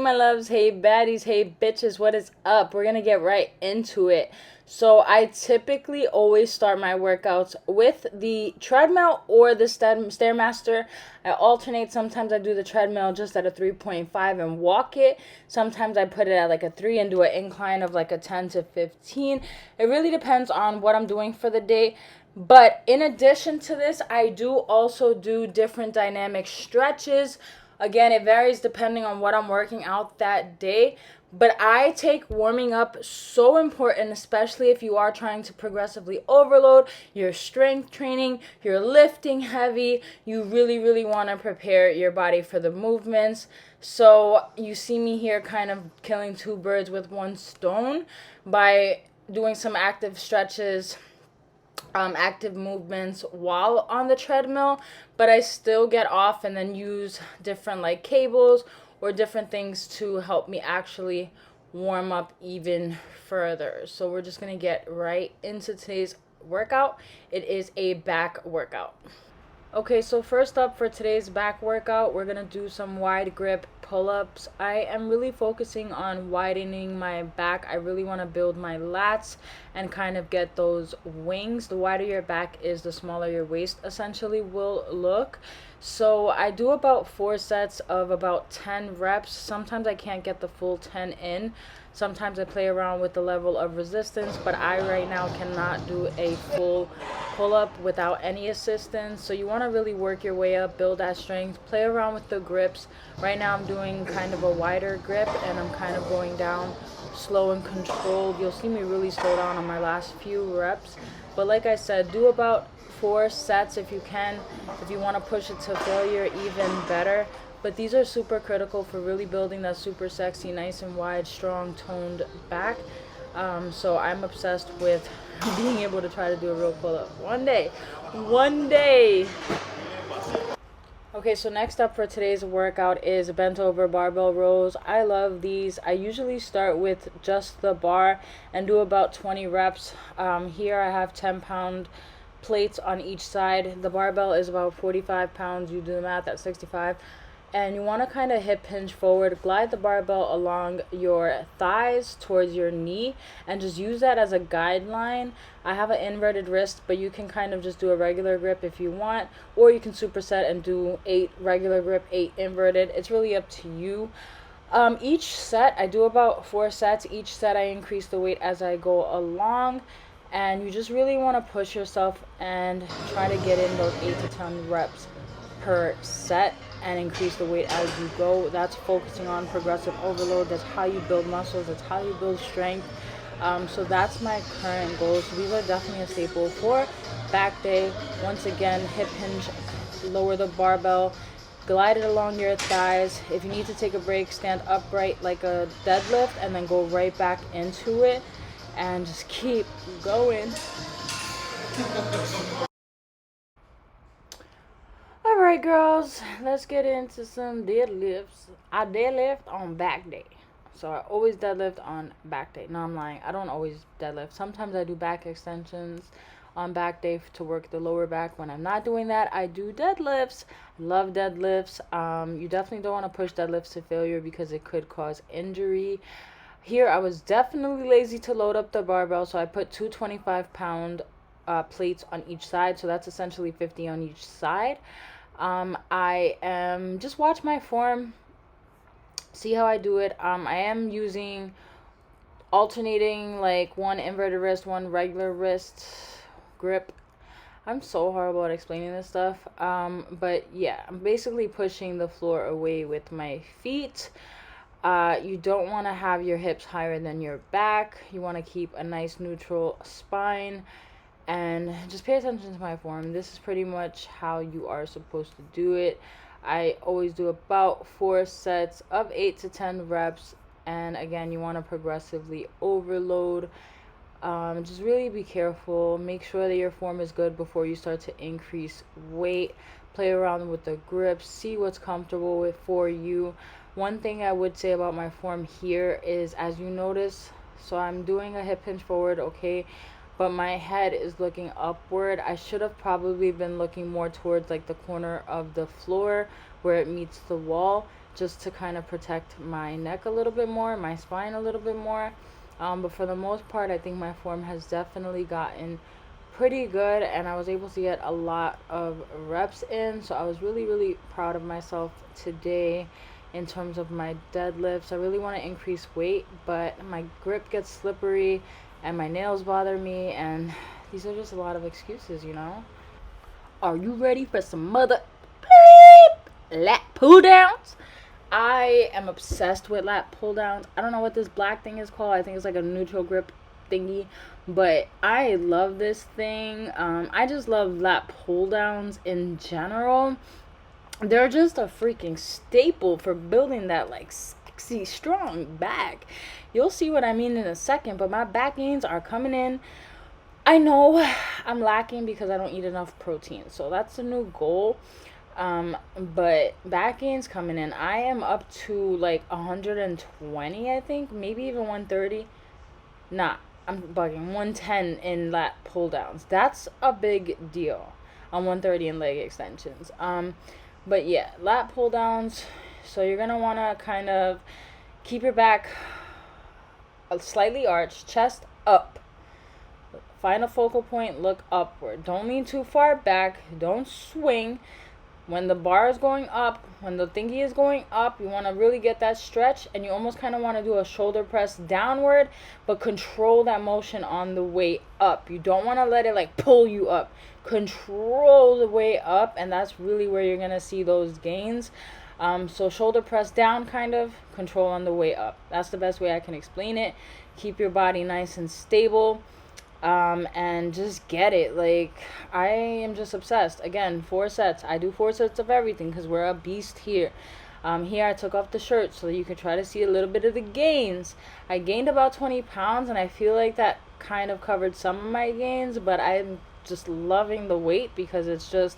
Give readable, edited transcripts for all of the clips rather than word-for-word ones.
my loves, hey baddies, hey bitches, what is up? We're gonna get right into it. So I typically always start my workouts with the treadmill or the Stairmaster. I alternate. Sometimes I do the treadmill just at a 3.5 and walk it. Sometimes I put it at like a 3 and do an incline of like a 10 to 15. It really depends on what I'm doing for the day. But in addition to this, I do also do different dynamic stretches. Again, it varies depending on what I'm working out that day. But I take warming up so important, especially if you are trying to progressively overload your strength training, you're lifting heavy, you really want to prepare your body for the movements. So you see me here kind of killing two birds with one stone by doing some active stretches, active movements while on the treadmill, but I still get off and then use different like cables or different things to help me actually warm up even further. So we're just going to get right into today's workout. It is a back workout. Okay, so first up for today's back workout, we're going to do some wide grip pull-ups. I am really focusing on widening my back. I really want to build my lats and kind of get those wings. The wider your back is, the smaller your waist essentially will look. So I do about 4 sets of about 10 reps. Sometimes I can't get the full 10 in. Sometimes I play around with the level of resistance, but I right now cannot do a full pull-up without any assistance. So you want to really work your way up, build that strength, play around with the grips. Right now I'm doing kind of a wider grip and I'm kind of going down slow and controlled. You'll see me really slow down on my last few reps. But like I said, do about 4 sets if you can. If you want to push it to failure, even better. But these are super critical for really building that super sexy, nice and wide, strong, toned back. So I'm obsessed with being able to try to do a real pull-up one day. Okay, so next up for today's workout is bent over barbell rows. I love these. I usually start with just the bar and do about 20 reps. Here I have 10-pound plates on each side. The barbell is about 45 pounds. You do the math at 65. And you want to kind of hip hinge forward, glide the barbell along your thighs towards your knee, and just use that as a guideline. I have an inverted wrist, but you can kind of just do a regular grip if you want, or you can superset and do 8 regular grip, 8 inverted. It's really up to you. Each set, I do about 4 sets. Each set I increase the weight as I go along, and you just really want to push yourself and try to get in those 8 to 10 reps per set and increase the weight as you go. That's focusing on progressive overload. That's how you build muscles. That's how you build strength. So that's my current goals. So these are definitely a staple for back day. Once again, hip hinge, lower the barbell, glide it along your thighs. If you need to take a break, stand upright like a deadlift and then go right back into it and just keep going. Alright girls, let's get into some deadlifts. I deadlift on back day. So I always deadlift on back day. No, I'm lying. I don't always deadlift. Sometimes I do back extensions on back day to work the lower back. When I'm not doing that, I do deadlifts. Love deadlifts. You definitely don't want to push deadlifts to failure because it could cause injury. Here I was definitely lazy to load up the barbell, so I put 2 25-pound plates on each side. So that's essentially 50 on each side. I am just watch my form, see how I do it. I am using alternating like one inverted wrist, one regular wrist grip. I'm so horrible at explaining this stuff. But yeah, I'm basically pushing the floor away with my feet. You don't want to have your hips higher than your back. You want to keep a nice neutral spine. And just pay attention to my form. This is pretty much how you are supposed to do it. I always do about 4 sets of 8 to 10 reps. And again, you want to progressively overload. Just really be careful. Make sure that your form is good before you start to increase weight. Play around with the grips. See what's comfortable with for you. One thing I would say about my form here is, as you notice, so I'm doing a hip hinge forward, okay? But my head is looking upward. I should have probably been looking more towards like the corner of the floor where it meets the wall. just to kind of protect my neck a little bit more, my spine a little bit more. But for the most part, I think my form has definitely gotten pretty good, and I was able to get a lot of reps in. So I was really, really proud of myself today in terms of my deadlifts. I really want to increase weight, but my grip gets slippery and my nails bother me, and these are just a lot of excuses, you know? Are you ready for some mother lat pull downs? I am obsessed with lat pull downs. I don't know what this black thing is called. I think it's like a neutral grip thingy, but I love this thing. I just love lat pull downs in general. They're just a freaking staple for building that like sexy strong back. You'll see what I mean in a second, but my back gains are coming in. I know I'm lacking because I don't eat enough protein, so that's a new goal. But back gains coming in. I am up to like 120, I think, maybe even 130. Nah, I'm bugging. 110 in lat pull downs. That's a big deal. On 130 in leg extensions. But yeah, lat pull downs. So you're gonna wanna kind of keep your back slightly arched, chest up. Find a focal point, look upward. Don't lean too far back. Don't swing. When the bar is going up, when the thingy is going up, you want to really get that stretch, and you almost kind of want to do a shoulder press downward, but control that motion on the way up. You don't want to let it like pull you up. Control the way up, and that's really where you're going to see those gains. So shoulder press down, kind of control on the way up. That's the best way I can explain it. Keep your body nice and stable. And just get it. Like, I am just obsessed. Again, 4 sets. I do 4 sets of everything because we're a beast here. Here I took off the shirt so you can try to see a little bit of the gains. I gained about 20 pounds, and I feel like that kind of covered some of my gains, but I'm just loving the weight because it's just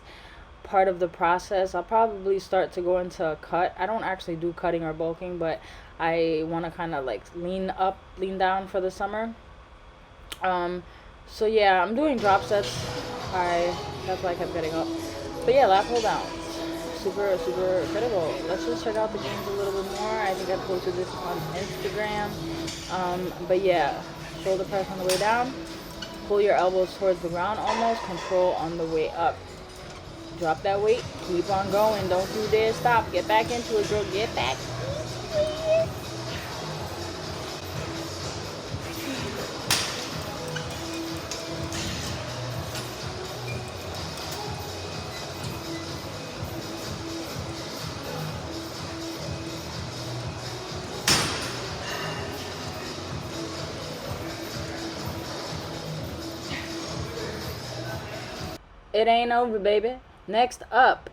part of the process. I'll probably start to go into a cut. I don't actually do cutting or bulking, but I want to kind of like lean up, lean down for the summer. So yeah, I'm doing drop sets. That's why I kept getting up. But yeah, lat pull downs. Super, super critical. Let's just check out the games a little bit more. I think I posted this on Instagram. But yeah, shoulder press on the way down. Pull your elbows towards the ground almost. Control on the way up. Drop that weight. Keep on going. Don't you dare stop. Get back into it, girl. Get back. It ain't over, baby. Next up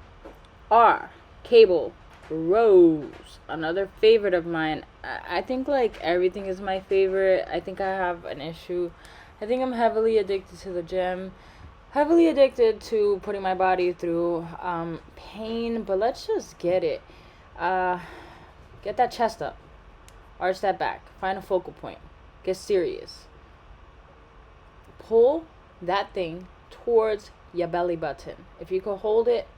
are cable rows. Another favorite of mine. I think like everything is my favorite. I think I have an issue. I think I'm heavily addicted to the gym. Heavily addicted to putting my body through pain. But let's just get it. Get that chest up. Arch that back. Find a focal point. Get serious. Pull that thing towards your belly button. If you can hold it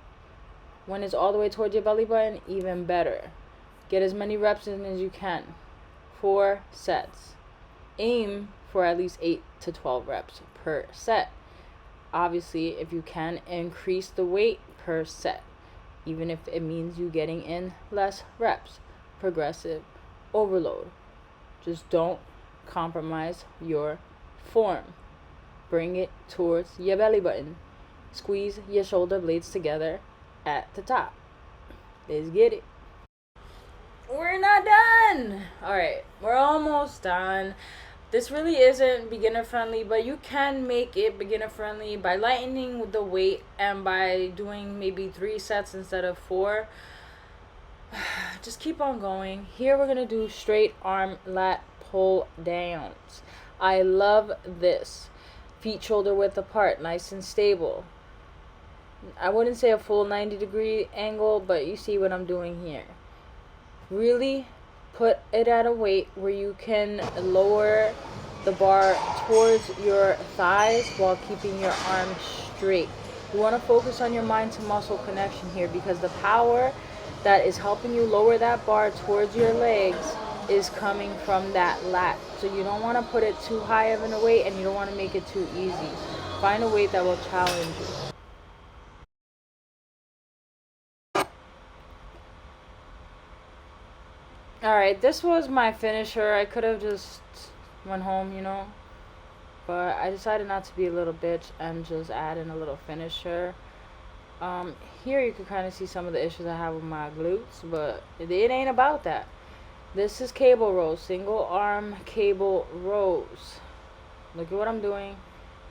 when it's all the way towards your belly button, even better. Get as many reps in as you can. 4 sets. Aim for at least 8 to 12 reps per set. Obviously, if you can, increase the weight per set, even if it means you getting in less reps. Progressive overload. Just don't compromise your form. Bring it towards your belly button. Squeeze your shoulder blades together at the top. Let's get it. We're not done. Alright, we're almost done. This really isn't beginner friendly, but you can make it beginner friendly by lightening the weight and by doing maybe 3 sets instead of 4. Just keep on going. Here we're going to do straight arm lat pull downs. I love this. Feet shoulder width apart, nice and stable. I wouldn't say a full 90-degree angle, but you see what I'm doing here. Really put it at a weight where you can lower the bar towards your thighs while keeping your arms straight. You want to focus on your mind to muscle connection here because the power that is helping you lower that bar towards your legs is coming from that lat. So you don't want to put it too high of a weight, and you don't want to make it too easy. Find a weight that will challenge you. Alright, this was my finisher. I could have just went home, you know, but I decided not to be a little bitch and just add in a little finisher. Here you can kind of see some of the issues I have with my glutes, but it ain't about that. This is cable rows, single arm cable rows. Look at what I'm doing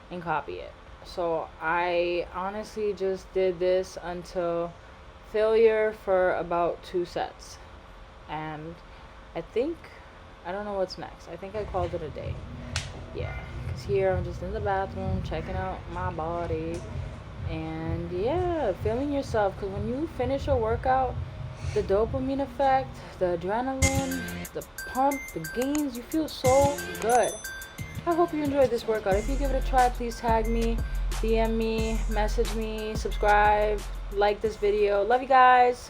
and copy it. So I honestly just did this until failure for about 2 sets. And I don't know what's next. I think I called it a day. Yeah, because here I'm just in the bathroom checking out my body. And yeah, feeling yourself. Because when you finish a workout, the dopamine effect, the adrenaline, the pump, the gains, you feel so good. I hope you enjoyed this workout. If you give it a try, please tag me, DM me, message me, subscribe, like this video. Love you guys.